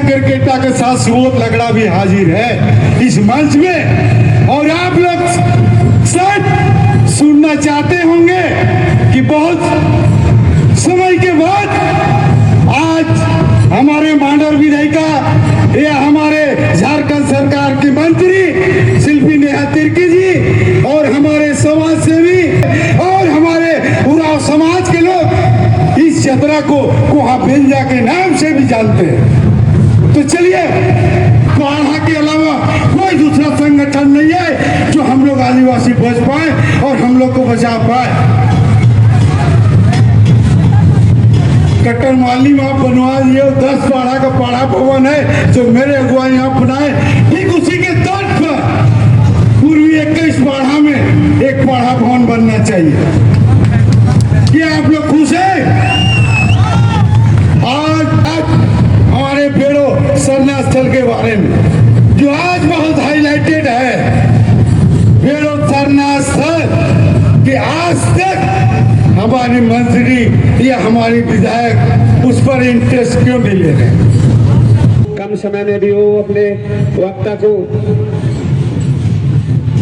क्रिकेटा के साथ सुबोध लकड़ा भी हाजिर है इस मंच में। और आप लोग शायद सुनना चाहते होंगे कि बहुत समय के बाद आज हमारे मांडर विधायिका या हमारे झारखंड सरकार की मंत्री शिल्पी नेहा तिर्की जी और हमारे समाज सेवी और हमारे उराव समाज के लोग इस यात्रा को कोहाबेंजा के नाम से भी जानते हैं। तो चलिए, कोहा के अलावा कोई दूसरा संगठन नहीं है जो हम लोग आदिवासी बच पाए और हम लोग को बचा पाए। कट्टर माली में आप बनवा दिए 10 पाड़ा का पाड़ा भवन है जो मेरे अगुआ यहाँ बनाए, ठीक उसी के तर्ज पर पूर्वी 21 पाड़ा में एक पाड़ा भवन बनना चाहिए। क्या आप लोग खुश हैं? आज हमारे पेड़ो सरना स्थल के बारे में जो आज बहुत हाईलाइटेड है, पेड़ो सरना स्थल कि आज तक हमारी मंत्री या हमारी विधायक उस पर इंटरेस्ट क्यों नहीं ले रहे? कम समय में भी वो अपने वक्ता को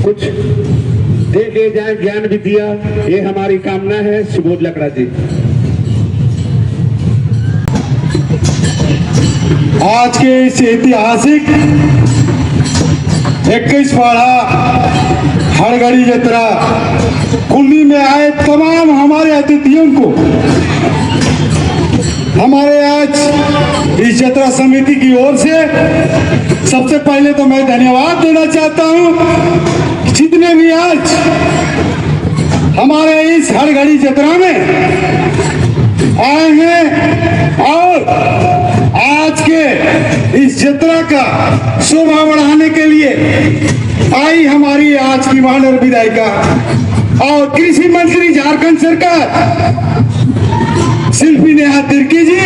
कुछ दे के जाए, ज्ञान भी दिया, ये हमारी कामना है। सुबोध लकड़ा जी, आज के इस ऐतिहासिक 21 पाड़ा हड़गड़ी यात्रा कुल्ली में आए तमाम हमारे अतिथियों को हमारे आज इस यात्रा समिति की ओर से सबसे पहले तो मैं धन्यवाद देना चाहता हूं। जितने भी आज हमारे इस हड़गड़ी यात्रा में आए हैं और आज के इस यात्रा का शोभा बढ़ाने के लिए आई हमारी आज की माननीय विधायिका और कृषि मंत्री झारखंड सरकार शिल्पी नेहा तिर्की जी,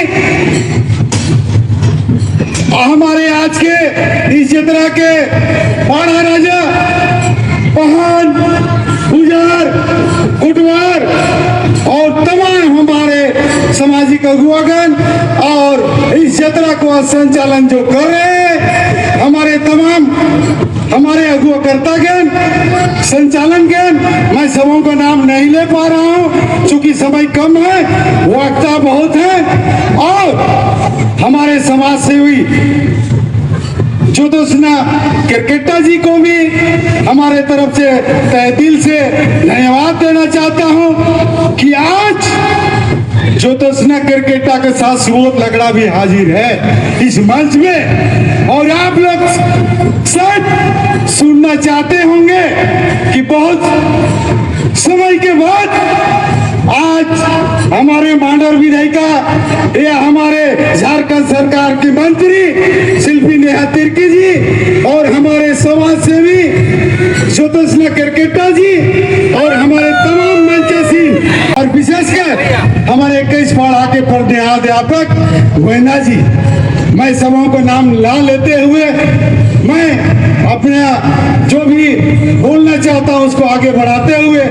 हमारे आज के इस यात्रा के पाड़ा राजा पहान गुजर कुटवार और तमाम हमारे सामाजिक अगुवागण और इस यात्रा को संचालन जो कर रहे हैं हमारे तमाम हमारे अगुवाकर्तागण संचालनगण, मैं सबों का नाम नहीं ले पा रहा हूं क्योंकि समय कम है, वक्ता बहुत है। और हमारे समाज सेवी ज्योत्सना क्रिकेटा जी को भी हमारे तरफ से तहे दिल से धन्यवाद देना चाहता हूं कि आज ज्योत्सना क्रिकेटा के साथ सुबोध लकड़ा भी हाजिर है इस मंच में। और आप लोग शायद सुनना चाहते होंगे कि बहुत समय के बाद आज हमारे मांडर विधायिका या हमारे झारखंड सरकार की मंत्री शिल्पी नेहा तिर्की जी और हमारे समाज सेवी ज्योत्सना क्रिकेटा जी और हमारे तमाम मंचासी और विशेषकर हमारे 21 पाड़ा के प्रधानाध्यापक गोविंदा जी, मैं सबों को नाम ला लेते हुए मैं अपना जो भी बोलना चाहता हूं उसको आगे बढ़ाते हुए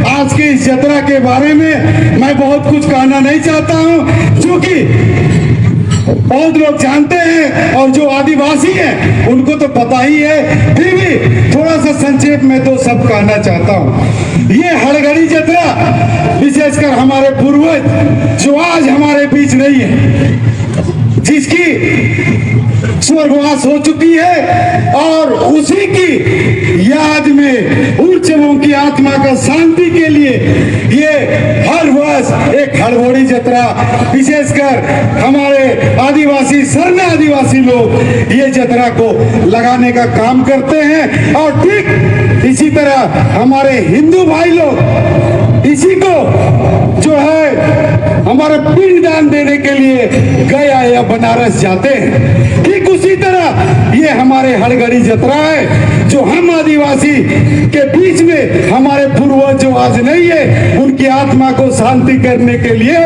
आज के इस यात्रा के बारे में मैं बहुत कुछ कहना नहीं चाहता हूं, क्योंकि बहुत लोग जानते हैं और जो आदिवासी हैं उनको तो पता ही है, फिर भी थोड़ा सा संक्षेप में तो सब कहना चाहता हूं। ये हड़गड़ी यात्रा विशेषकर हमारे पूर्वज जो आज हमारे बीच नहीं है, जिसकी स्वर्गवास हो चुकी है और उसी की याद में उन जनों की आत्मा का शांति के लिए ये हर वर्ष एक हड़गड़ी यात्रा विशेषकर हमारे आदिवासी सरना आदिवासी लोग ये यात्रा को लगाने का काम करते हैं। और ठीक इसी तरह हमारे हिंदू भाई लोग इसी को जो है हमारे पिंडदान देने के लिए गया या बनारस जाते हैं। ठीक उसी तरह ये हमारे हड़गड़ी यात्रा है जो हम आदिवासी के बीच में हमारे पूर्वज जो आज नहीं है उनकी आत्मा को शांति करने के लिए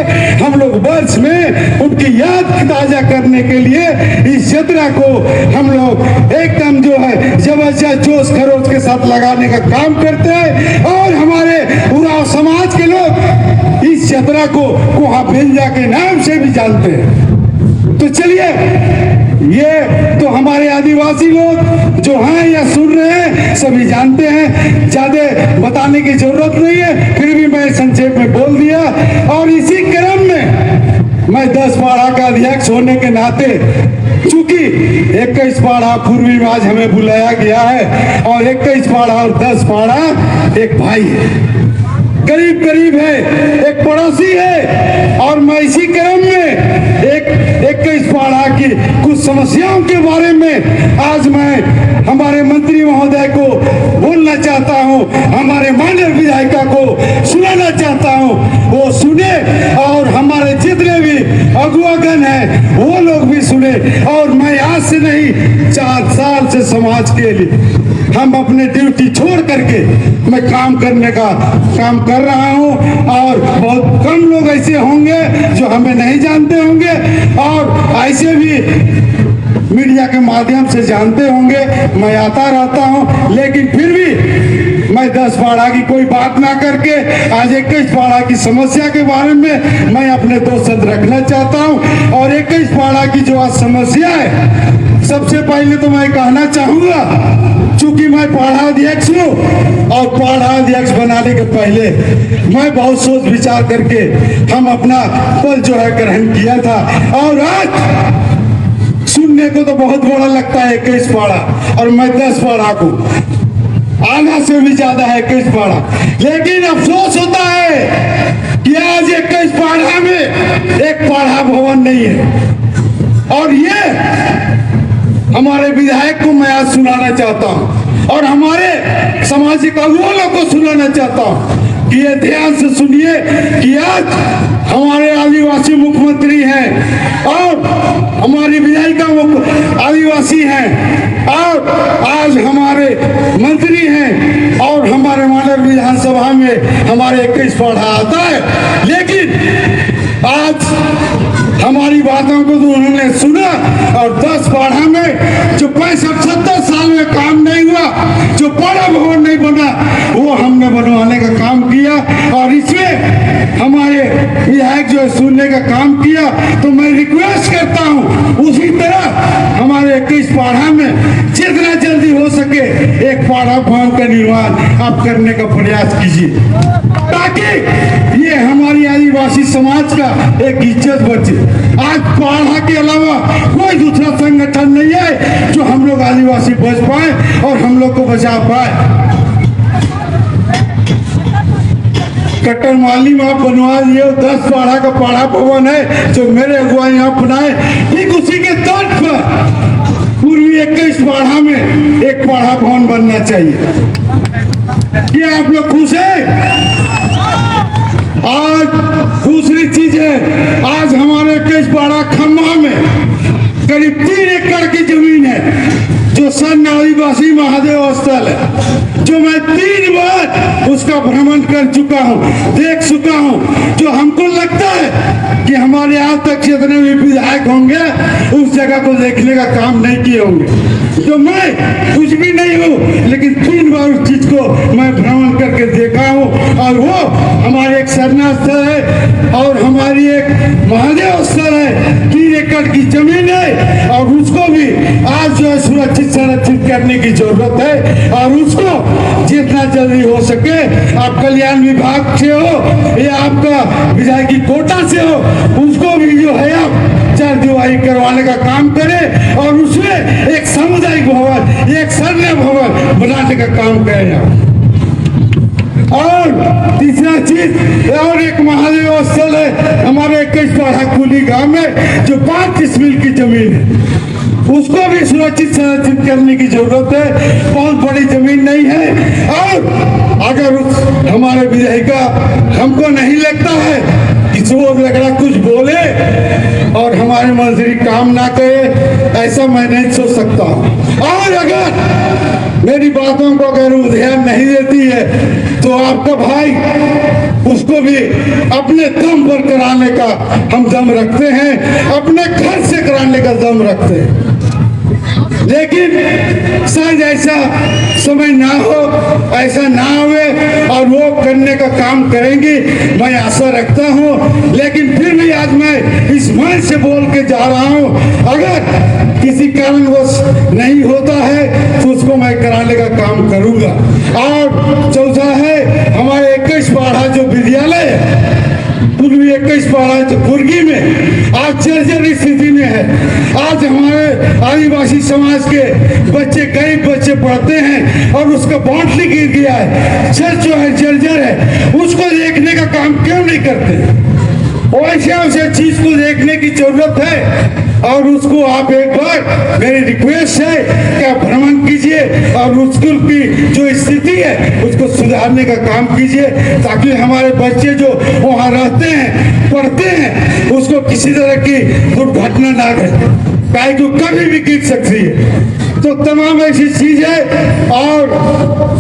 हम लोग वर्ष में उनकी याद ताजा करने के लिए इस यात्रा को हम लोग एकदम जो है जबरदस्त जोश खरोश के साथ लगाने का काम करते हैं। और हमारे उराव समाज के लोग इस यात्रा को कोहाबेंजा के नाम से भी जानते हैं। तो चलिए ये तो हमारे आदिवासी लोग जो हैं या सुन रहे हैं सभी जानते हैं, ज्यादा बताने की जरूरत नहीं है, फिर भी मैं संक्षेप में बोल दिया। और इसी क्रम में मैं 10 पाड़ा का अध्यक्ष होने के नाते, चूंकि 21 पाड़ा पूर्वी में आज हमें बुलाया गया है और 21 पाड़ा और 10 पाड़ा एक भाई है, करीब करीब है, एक पड़ोसी है। और मैं इसी क्रम में 21 पाड़ा की कुछ समस्याओं के बारे में आज मैं हमारे मंत्री महोदय को बोलना चाहता हूं, हमारे माननीय विधायिका को सुनाना चाहता हूं, वो सुने और हमारे जितने भी अगुवागण हैं वो लोग भी सुने। और मैं आज से नहीं 4 साल से समाज के लिए हम अपने ड्यूटी छोड़ करके मैं काम करने का काम कर रहा हूं। और बहुत कम लोग ऐसे होंगे जो हमें नहीं जानते होंगे और ऐसे भी मीडिया के माध्यम से जानते होंगे, मैं आता रहता हूं। लेकिन फिर भी मैं 10 पाड़ा की कोई बात ना करके आज 21 पाड़ा की समस्या के बारे में मैं अपने 2 शब्द रखना चाहता हूं। और 21 पाड़ा की जो आज समस्या है, सबसे पहले तो मैं कहना चाहूंगा, चूंकि मैं पाड़ा अध्यक्ष हूँ और पाड़ा अध्यक्ष बनाने के पहले मैं बहुत सोच विचार करके हम अपना पद जो है ग्रहण किया था। और आज सुनने को तो बहुत बड़ा लगता है 21 पाड़ा, और मैं 10 पाड़ा को आधा से भी ज्यादा है 21 पाड़ा। लेकिन अफसोस होता है कि आज 21 पाड़ा में एक पाड़ा भवन नहीं है। और ये हमारे विधायक को मैं आज सुनाना चाहता हूं और हमारे सामाजिक अगुवाओं को सुनाना चाहता हूं कि ये ध्यान से सुनिए कि आज हमारे आदिवासी मुख्यमंत्री हैं और हमारी विधायिका आदिवासी हैं और आज हमारे मंत्री हैं और हमारे माननीय विधानसभा में हमारे 21 पाड़ा आता है। लेकिन आज हमारी बातों को तो उन्होंने सुना और 10 पाड़ा में जो 65-70 साल में काम नहीं हुआ, जो पाड़ा भवन नहीं बना, वो हमने बनवाने का काम किया। और इसमें हमारे विधायक जो सुनने का काम किया, तो मैं रिक्वेस्ट करता हूं उसी तरह हमारे 21 पाड़ा में जितना जल्दी हो सके एक पाड़ा भवन का निर्माण आप करने का प्रयास कीजिए, ताकि ये हमारी आदिवासी समाज का एक इज्जत बचे। आज पाड़ा के अलावा कोई दूसरा संगठन नहीं है जो हम लोग आदिवासी बच पाए और हम लोग को बचा पाए। कट्टर माली में आप बनवा दिए 10 पाड़ा का पाड़ा भवन है जो मेरे अगुआ यहाँ बनाए, ठीक उसी के तर्ज पर पूर्वी 21 पाड़ा में एक पाड़ा भवन बनना चाहिए। ये आप लोग खुश हैं? आज दूसरी चीज है, आज हमारे 21 पाड़ा खम्मा में करीब 3 एकड़ की जमीन है जो सन आदिवासी महादेव स्थल है, जो मैं 3 बार उसका भ्रमण कर चुका हूँ, देख चुका हूँ। जो हमको लगता है कि हमारे आज तक जितने भी विधायक होंगे उस जगह को देखने का काम नहीं किए होंगे। तो मैं कुछ भी नहीं हूँ, लेकिन 3 बार उस चीज को मैं भ्रमण करके देखा हूँ। और वो हमारे एक सरना स्थल है और हमारी एक महादेव स्थल है, 3 एकड़ की जमीन है और उसको भी आज जो है सुरक्षित संरक्षित करने की जरूरत है। और उसको जितना जल्दी हो सके आप कल्याण विभाग से हो या आपका विधायकी कोटा से हो, उसको भी जो है आप 4 दिवारी करवाने का काम करें और उसमें एक सामुदायिक भवन, एक सरना भवन बनाने का काम करें। और तीसरा चीज और एक महादेव स्थल है हमारे 21 पाड़ा कुली गांव में जो 5 मिल की जमीन है, उसको भी सुरक्षित संरक्षित करने की जरूरत है। बहुत बड़ी जमीन नहीं है और अगर हमारे विधायिका हमको नहीं लगता है कि वो लगड़ा कुछ बोले और हमारे मंत्री काम ना करे, ऐसा मैं नहीं सोच सकता। और अगर मेरी बातों को अगर वो ध्यान नहीं देती है तो आपका भाई उसको भी अपने दम पर कराने का हम दम रखते हैं, अपने घर से कराने का दम रखते हैं। लेकिन शायद ऐसा समय ना हो, ऐसा ना हुए और वो करने का काम करेंगे, मैं आशा रखता हूँ। लेकिन फिर भी आज मैं इस मन से बोल के जा रहा हूँ, अगर किसी कारणवश नहीं होता है तो उसको मैं कराने का काम करूंगा। और चौथा है हमारे 21 पाड़ा जो विद्यालय है, पूर्वी 21 पाड़ा जो कुर्गी में आज जर्जर स्थिति में है। आज हमारे आदिवासी समाज के बच्चे, गरीब बच्चे पढ़ते हैं और उसका बांटली गिर गया है, चर्च जो है जर्जर है, उसको देखने का काम क्यों नहीं करते? वैसे चीज को देखने की जरूरत है और उसको आप एक बार, मेरी रिक्वेस्ट है कि आप भ्रमण कीजिए और स्कूल की जो स्थिति है उसको सुधारने का काम कीजिए, ताकि हमारे बच्चे जो वहाँ रहते हैं, पढ़ते हैं, उसको किसी तरह की दुर्घटना ना घटे, काहे को कभी भी गिर सकती है। तो तमाम ऐसी चीज है और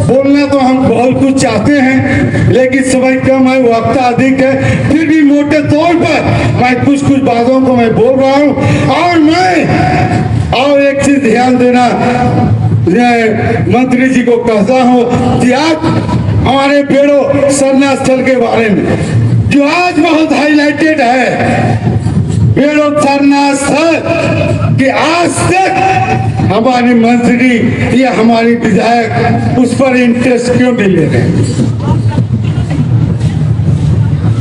बोलना तो हम बहुत कुछ चाहते हैं, लेकिन समय कम है, वक्त अधिक है। फिर भी मोटे तौर पर मैं कुछ बातों को मैं बोल रहा हूँ। और एक चीज ध्यान देना, मंत्री जी को कहता हूँ कि आप हमारे बेड़ो सरना स्थल के बारे में जो आज बहुत हाईलाइटेड है, बेड़ो सरना स्थल कि आज तक हमारे मंत्री या हमारी विधायक उस पर इंटरेस्ट क्यों नहीं ले रहे?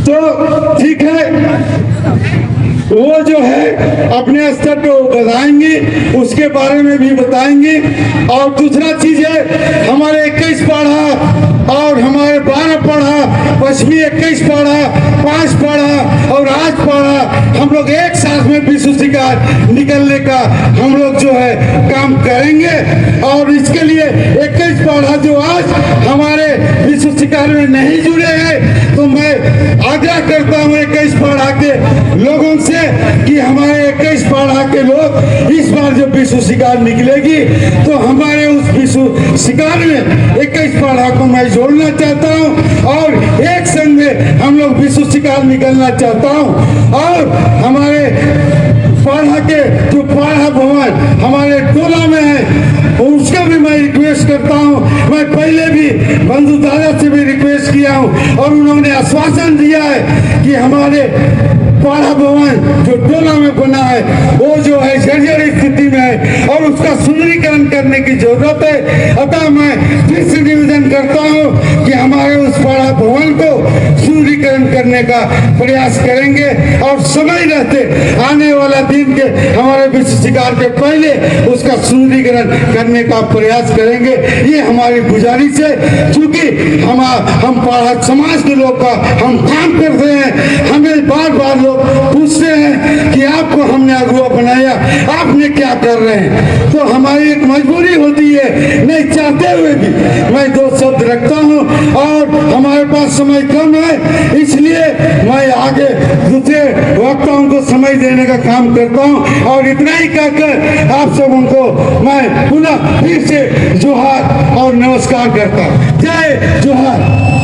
तो ठीक है, वो जो है अपने स्तर पे वो बताएंगे, उसके बारे में भी बताएंगे। और दूसरा चीज है हमारे 21 पाड़ा और हमारे 12 पाड़ा, पश्चिमी 21 पाड़ा, 5 पाड़ा और 8 पाड़ा, हम लोग एक साथ में विश्व शिकार निकलने का हम लोग जो है काम करेंगे। और इसके लिए 21 पाड़ा जो आज हमारे विश्व शिकार में नहीं जुड़े हैं, तो मैं आग्रह करता हूँ 21 पाड़ा के लोगों से कि हमारे 21 पाड़ा के लोग इस बार जब विश्व शिकार निकलेगी तो हमारे उस विश्व शिकार में 21 पाड़ा को मैं जोड़ना चाहता हूं और एक संग में हम लोग विश्व शिकार निकलना चाहता हूं। और हमारे पाड़ा के जो पाड़ा भवन हमारे टोला में है, उसका भी मैं रिक्वेस्ट करता हूं। मैं पहले भी बंधु दादा से भी रिक्वेस्ट किया हूं और उन्होंने आश्वासन दिया है कि हमारे पाड़ा भवन जो टोला में बना है वो जो है जर्जर स्थिति में है और उसका सुंदरीकरण करने की जरूरत है। अतः मैं फिर से निवेदन करता हूं कि हमारे उस पाड़ा भवन को सुंदरीकरण करने का प्रयास करेंगे और समय रहते आने वाला दिन के हमारे विश्व शिकार के पहले उसका सुंदरीकरण करने का प्रयास करेंगे। ये हमारी गुजारिश है, क्योंकि हम पाड़ा समाज के लोग का हम काम करते हैं। हमें बार बार लोग पूछते हैं कि आपको हमने अगुआ बनाया, आपने क्या कर रहे हैं? तो हमारी एक मजबूरी होती है, नहीं चाहते हुए भी मैं 2 शब्द रखता हूं और हमारे पास समय कम है, इसलिए मैं आगे दूसरे वक्ताओं को समय देने का काम करता हूं। और इतना ही कहकर आप सबों को मैं पुनः फिर से जोहार और नमस्कार करता हूं। जय जोहार।